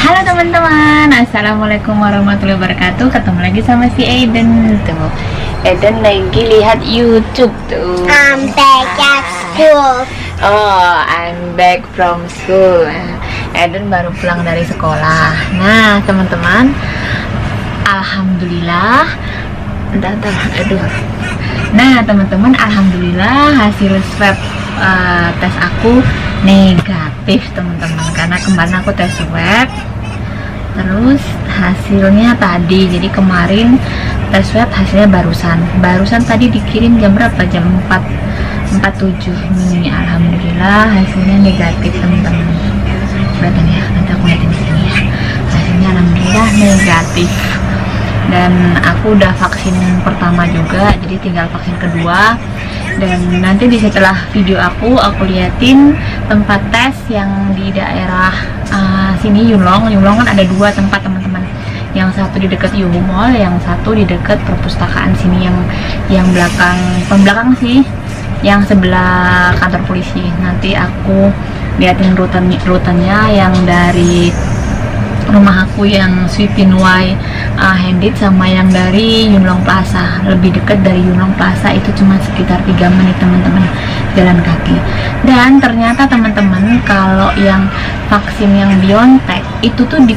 Halo teman-teman, assalamualaikum warahmatullahi wabarakatuh. Ketemu lagi sama si Aiden tuh. Aiden lagi lihat YouTube tuh. I'm back at school. Oh, I'm back from school. Aiden baru pulang dari sekolah. Nah teman-teman, alhamdulillah. Aduh. Nah teman-teman, alhamdulillah hasil swab tes aku negatif teman-teman, karena kemarin aku tes swab terus hasilnya tadi. Jadi kemarin tes swab hasilnya barusan tadi dikirim jam berapa? Jam 4.47 ini. Alhamdulillah hasilnya negatif teman-teman. Berarti ya, nanti aku lihatin di sini ya. Hasilnya alhamdulillah negatif. Dan aku udah vaksin pertama juga, jadi tinggal vaksin kedua. Dan nanti di setelah video aku liatin tempat tes yang di daerah sini Yulong kan ada dua tempat teman-teman. Yang satu di dekat Yuhu Mall, yang satu di dekat perpustakaan sini yang belakang sih, yang sebelah kantor polisi. Nanti aku liatin rutenya yang dari rumah aku yang Sweepin Y Handit sama yang dari Yunlong Plaza. Lebih dekat dari Yunlong Plaza itu cuma sekitar 3 menit teman-teman jalan kaki. Dan ternyata teman-teman, kalau yang vaksin yang BioNTech itu tuh di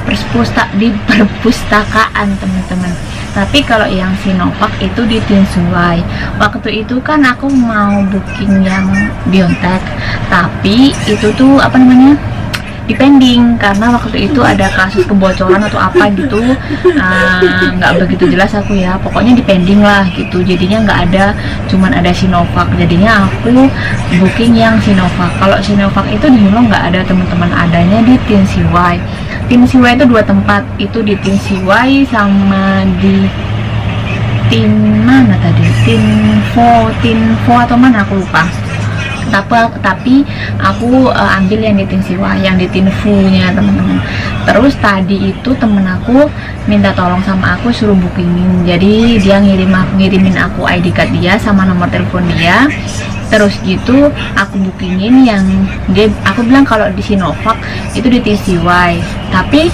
perpustakaan teman-teman. Tapi kalau yang Sinovac itu di Tinsuai. Waktu itu kan aku mau booking yang BioNTech, tapi itu tuh dipending karena waktu itu ada kasus kebocoran atau apa gitu. Nggak begitu jelas aku ya, pokoknya dipending lah gitu. Jadinya nggak ada, cuman ada Sinovac. Jadinya aku booking yang Sinovac. Kalau Sinovac itu di Yulong nggak ada teman-teman, adanya di Tinsiwai. Tinsiwai itu dua tempat, itu di Tinsiwai sama di mana tadi, Tinfo atau mana aku lupa. Tapi aku ambil yang di Tinsiwa, yang di Tinfu-nya teman-teman. Terus tadi itu temen aku minta tolong sama aku suruh bookingin. Jadi dia ngirimin aku ID card dia sama nomor telepon dia. Terus gitu aku bookingin yang aku bilang kalau di Sinovac itu di Tinsiwa. Tapi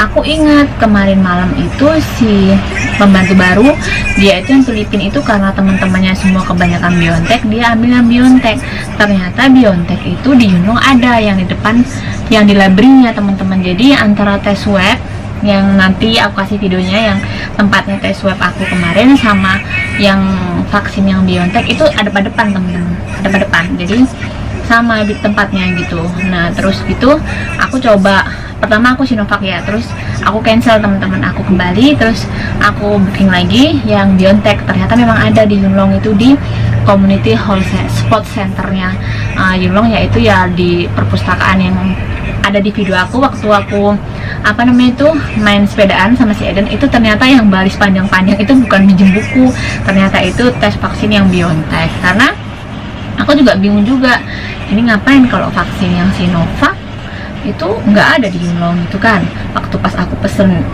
aku ingat kemarin malam itu si pembantu baru dia itu yang Filipin itu, karena teman-temannya semua kebanyakan BioNTech, dia ambil yang BioNTech. Ternyata BioNTech itu di Yunlong ada yang di depan, yang di Labrinya teman-teman. Jadi antara tes swab yang nanti aku kasih videonya, yang tempatnya tes swab aku kemarin, sama yang vaksin yang BioNTech itu ada pada depan teman-teman, ada pada depan. Jadi sama di tempatnya gitu. Nah terus gitu aku coba, pertama aku Sinovac ya, terus aku cancel teman-teman, aku kembali, terus aku booking lagi yang BioNTech. Ternyata memang ada di Yunlong, itu di Community Hall Spot Centernya Yunlong, yaitu ya di perpustakaan yang ada di video aku waktu aku main sepedaan sama si Eden. Itu ternyata yang baris panjang-panjang itu bukan minjem buku, ternyata itu tes vaksin yang BioNTech. Karena aku juga bingung juga, ini ngapain kalau vaksin yang Sinovac itu nggak ada di Yunlong itu kan. Waktu pas aku pesen,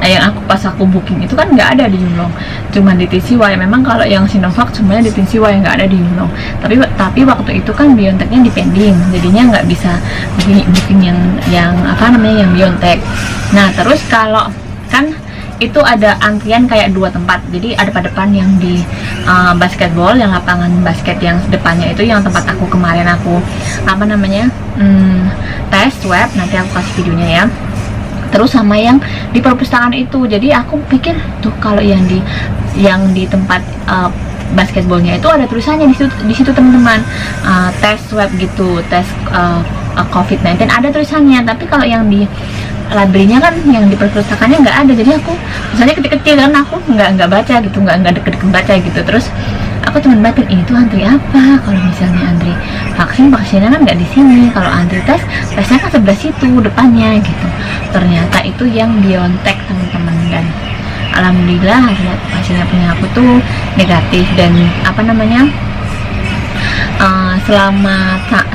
pas aku booking itu kan nggak ada di Yunlong, cuma di Tinsiwai. Memang kalau yang Sinovac semuanya di Tinsiwai, nggak ada di Yunlong. Tapi waktu itu kan BioNTech-nya dipending, jadinya nggak bisa booking yang BioNTech. Nah terus kalau kan itu ada antrian kayak dua tempat. Jadi ada pada depan yang di basketball, yang lapangan basket yang depannya itu yang tempat aku kemarin tes swab, nanti aku kasih videonya ya. Terus sama yang di perpustakaan itu. Jadi aku pikir tuh kalau yang di tempat basketballnya itu ada tulisannya di situ teman-teman, tes swab gitu, tes COVID-19 ada tulisannya. Tapi kalau yang di library-nya kan, yang di perpustakaannya nggak ada. Jadi aku misalnya kecil-kecil kan, aku nggak baca gitu, nggak deket-deket baca gitu. Terus aku cuma batin, ini tuh antri apa? Kalau misalnya antri vaksinnya kan nggak di sini. Kalau antri tesnya kan sebelah situ depannya gitu. Ternyata itu yang BioNTech teman-teman. Dan alhamdulillah hasilnya punya aku tuh negatif. Dan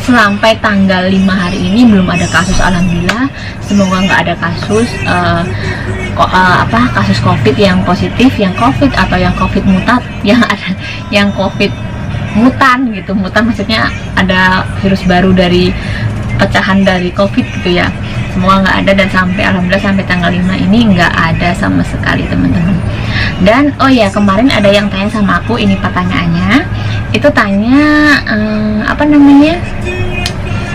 sampai tanggal 5 hari ini belum ada kasus, alhamdulillah. Semoga nggak ada kasus kasus COVID yang positif, yang COVID atau yang COVID mutat, yang ada yang COVID mutan gitu. Mutan maksudnya ada virus baru dari pecahan dari COVID gitu ya. Semoga nggak ada, dan sampai alhamdulillah sampai tanggal 5 ini nggak ada sama sekali teman-teman. Dan oh ya, kemarin ada yang tanya sama aku, ini pertanyaannya itu tanya apa namanya,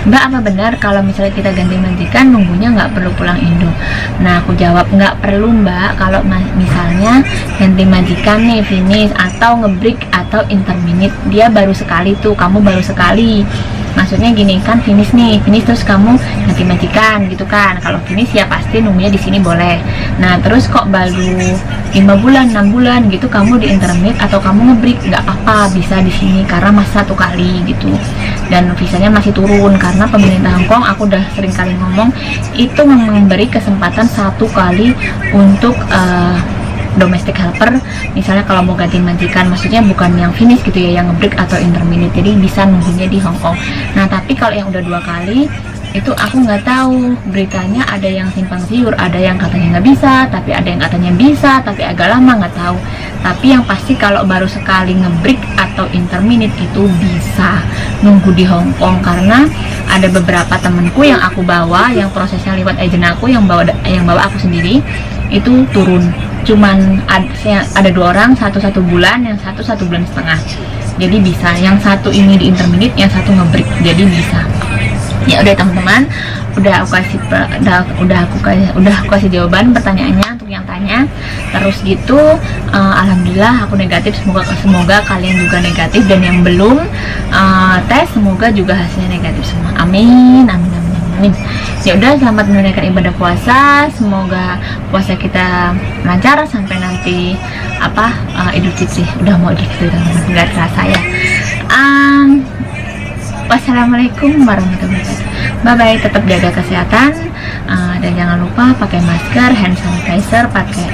Mbak, apa benar kalau misalnya kita ganti majikan nunggunya nggak perlu pulang Indo? Nah, aku jawab nggak perlu Mbak. Kalau misalnya ganti majikan nih finish atau ngebreak atau interminute, dia baru sekali tuh, kamu baru sekali. Maksudnya gini kan, finish nih, finish terus kamu ganti majikan gitu kan. Kalau finish ya pasti nunggunya di sini boleh. Nah, terus kok baru 5 bulan, 6 bulan gitu kamu di intermittent atau kamu ngebreak, nggak apa-apa, bisa di sini karena masih 1 kali gitu. Dan visanya masih turun karena pemerintah Hong Kong, aku udah sering kali ngomong, itu memberi kesempatan 1 kali untuk domestic helper, misalnya kalau mau ganti majikan, maksudnya bukan yang finish gitu ya, yang ngebreak atau intermittent, jadi bisa nunggunya di Hong Kong. Nah, tapi kalau yang udah 2 kali itu aku nggak tahu, beritanya ada yang simpang siur, ada yang katanya nggak bisa, tapi ada yang katanya bisa, tapi agak lama, nggak tahu. Tapi yang pasti kalau baru sekali ngebreak atau intermittent itu bisa nunggu di Hong Kong, karena ada beberapa temenku yang aku bawa, yang prosesnya lewat agent aku, yang bawa aku sendiri, itu turun. Cuman ada 2 orang, 1 bulan, yang 1 bulan setengah. Jadi bisa, yang 1 ini di intermittent, yang 1 ngebreak, jadi bisa. Ya udah teman-teman, udah aku kasih jawaban pertanyaannya untuk yang tanya. Terus gitu, alhamdulillah aku negatif, semoga kalian juga negatif, dan yang belum tes semoga juga hasilnya negatif semua. Amin, amin, amin, amin. Ya udah, selamat menunaikan ibadah puasa, semoga puasa kita lancar sampai nanti Idul Fitri. Udah mau Idul Fitri teman-teman, nggak terasa ya. Wassalamualaikum warahmatullahi wabarakatuh. Bye bye, tetap jaga kesehatan, dan jangan lupa pakai masker, hand sanitizer, pakai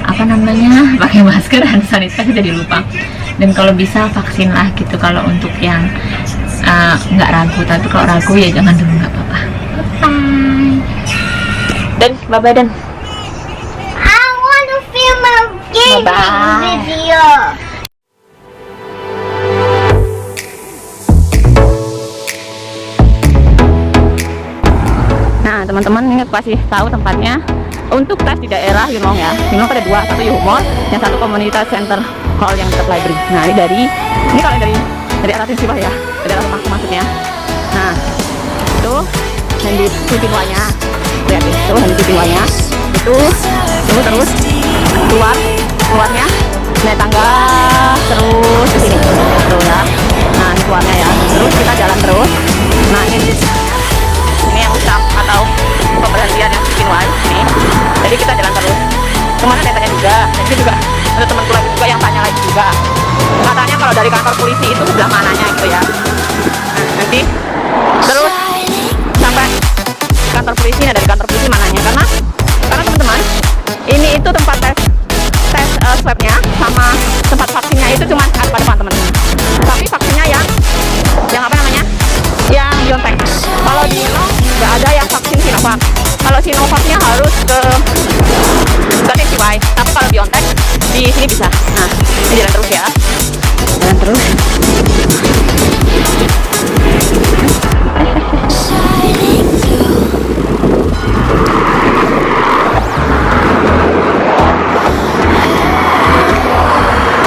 pakai masker, hand sanitizer, jadi lupa. Dan kalau bisa vaksin lah gitu, kalau untuk yang nggak ragu, tapi kalau ragu ya jangan dulu, nggak apa-apa. Bye bye Dan. I want to film a gaming Bye-bye. video. Nah teman-teman, ini aku kasih tahu tempatnya untuk tes di daerah Yunlong ya. Yunlong ada 2, satu Yuhu Mall, yang satu komunitas center hall yang dekat library. Nah ini kalau dari arah sini ya, dari arah rumahku maksudnya. Nah itu yang di Pipiwanya, lihat itu yang di Pipiwanya, itu terus keluarnya naik tangga terus ke sini tuh ya. Nah ini keluarnya ya, terus kita jalan terus. Nah ini yang usap atau pemberhentian yang bikin wise ini. Jadi kita jalan terus. Kemana ada tanya juga, jadi juga ada temanku lagi juga yang tanya lagi juga. Katanya kalau dari kantor polisi itu sebelah mananya gitu ya. Nah, nanti terus sampai kantor polisi, dari kantor polisi mananya, karena teman-teman, ini itu tempat tes swabnya sama tempat vaksinnya itu cuma ada pada depan teman-teman. Tapi vaksinnya yang yang BioNTech. Kalau di Yunlong nggak ada yang vaksin Sinovac. Kalau Sinovacnya harus ke TCY. Tapi kalau BioNTech di sini bisa. Nah, ini jalan terus ya. Jalan terus.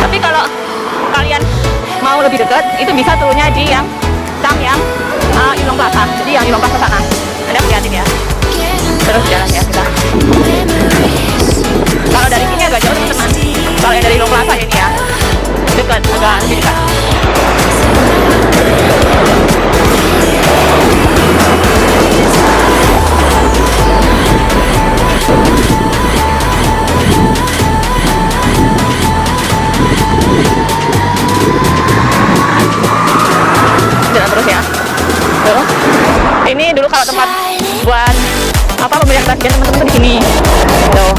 Tapi kalau kalian mau lebih dekat, itu bisa turunnya di yang Yunlong Plaza. Jadi yang Yunlong Plaza sana. Ada hati-hati ya. Terus jalan ya kita. Kalau dari sini agak jauh teman-teman. Kalau yang dari Yunlong Plaza ini ya dekat, agak lebih dekat. Jalan terus ya. Tuh. Ini dulu kalau tempat buat pembelian bagian teman-teman di sini. Tuh.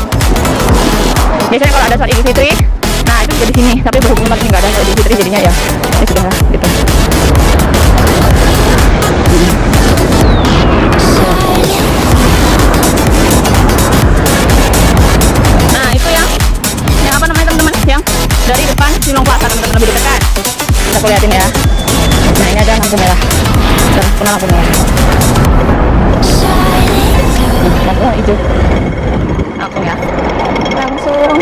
Biasanya kalau ada soal Idul Fitri, nah itu juga di sini. Tapi berhubung tempat ini nggak ada soal Idul Fitri, jadinya ya sudah lah gitu. Nah itu yang teman-teman, yang dari depan Yunlong Plaza teman-teman, lebih dekat kan. Kita lihatin ya. Nah ini ada lampu merah. Kenal aku nih. Nah, hijau. Langsung ya. Langsung.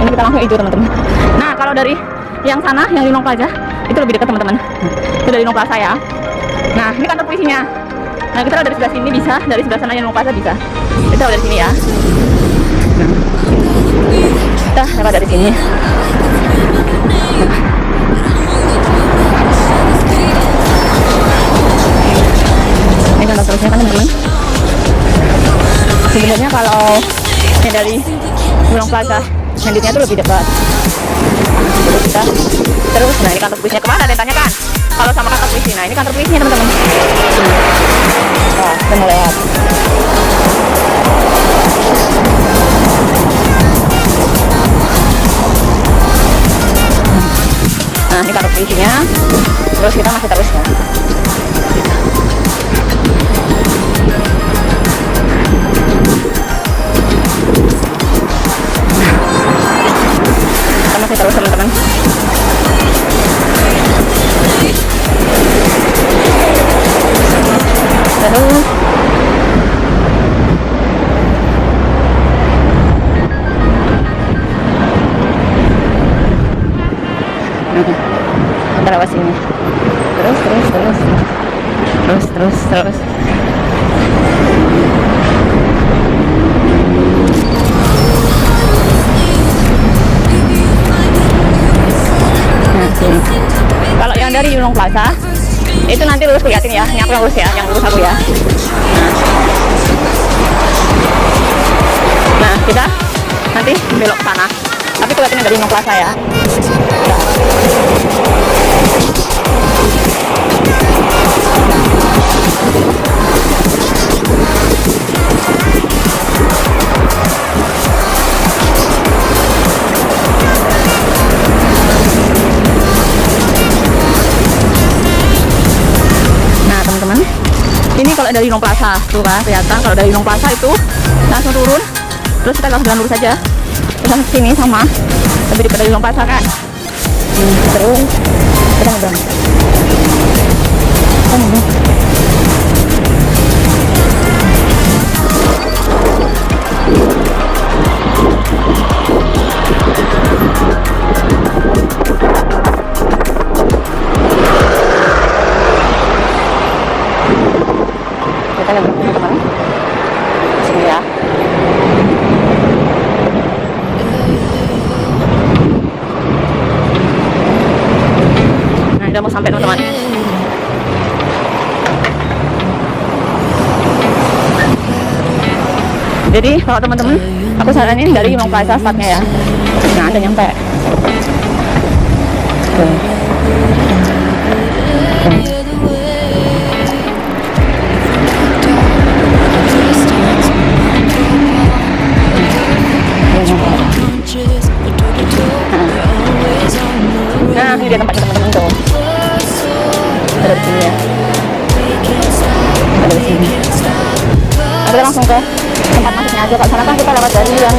Ini kita langsung hijau teman-teman. Nah kalau dari yang sana, yang Linong Plaza itu lebih dekat teman-teman. Itu dari Linong Plaza ya. Nah ini kantor polisinya. Nah kita dari sebelah sini bisa, dari sebelah sana yang Linong Plaza bisa. Kita dari sini ya. Kita lewat dari sini. Ini kantor polisinya kan teman-teman. Sebenarnya kalau yang dari Linong Plaza selanjutnya itu lebih dekat. Terus kita terus, nah ini kantor polisinya kemana? Ada yang tanya kan? Kalau sama kantor polisi, nah ini kantor polisinya teman-teman. Nah, kita mau lewat. Nah ini kantor polisinya. Terus kita masih terus ya. Masih terus teman-teman. Terus kita lewat sini. Terus. Kalau yang dari Linong Plaza itu nanti lurus liatin ya, ini aku yang lurus ya, yang lurus aku ya. Nah kita nanti belok ke sana, tapi kelihatannya dari Linong Plaza ya. Ini kalau dari Linong Plaza tuh kan kelihatan, kalau dari Linong Plaza itu langsung turun, terus kita langsung jalan lurus aja terus langsung sini sama lebih dekat dari Linong Plaza kan. Terus kita nyebrang. Kita nyebrang teman-teman. Sini ya. Nah, udah mau sampai teman-teman. Jadi kalau teman-teman, aku saranin dari Linong Plaza startnya ya. Nah, ada nyampe. Tuh. Nah, ini dia tempatnya teman-teman tuh. Ada di sini ya. Ada di sini. Nah, kita langsung ke tempat masuknya aja. Kalau sana kan kita lewat dari yang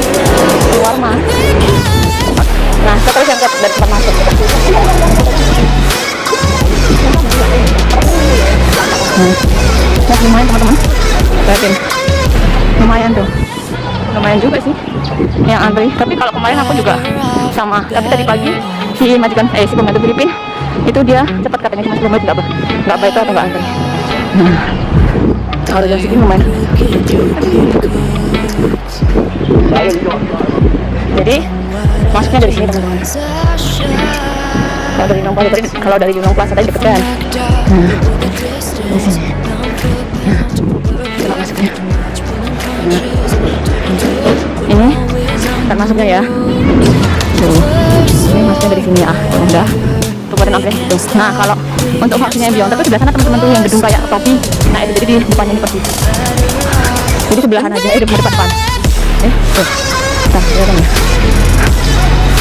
keluar mah. Nah, kita terus yang ke dari tempat masuk. Nah, lumayan teman-teman. Lihatin. Lumayan tuh. Lumayan juga sih yang antri. Tapi kalau kemarin aku juga sama. Tapi tadi pagi si majikan si pembantu Filipin itu dia cepat katanya, cuma 10 menit nggak baik atau nggak antri. Nah, kalau jam segini lumayan. Jadi masuknya dari sini teman-teman. Kalau dari Linong Plaza tadi deket kan. Nah, di sini. Nah, kita masuknya. Nah, ini tempat masuknya ya. Tuh, ini masuknya dari sini ya. Udah, tuh pada antrian gitu. Nah, kalau untuk vaksinnya BioNTech itu sebelah sana teman-teman tuh yang gedung kayak topi. Nah, itu jadi di depannya ini persis. Jadi sebelahan aja, depan-depan. Tuh, nah, kelihatan ya.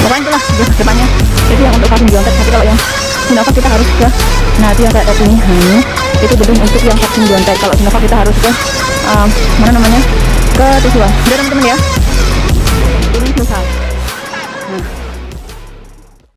Pokoknya itulah depannya. Itu yang untuk vaksin BioNTech. Tapi kalau yang Sinovac kita harus ke, nah itu yang kayak topi ini. Nah, itu gedung untuk yang vaksin BioNTech. Kalau Sinovac kita harus ke mana namanya? Ke Tujuan. Udah teman-teman ya. Ini susah.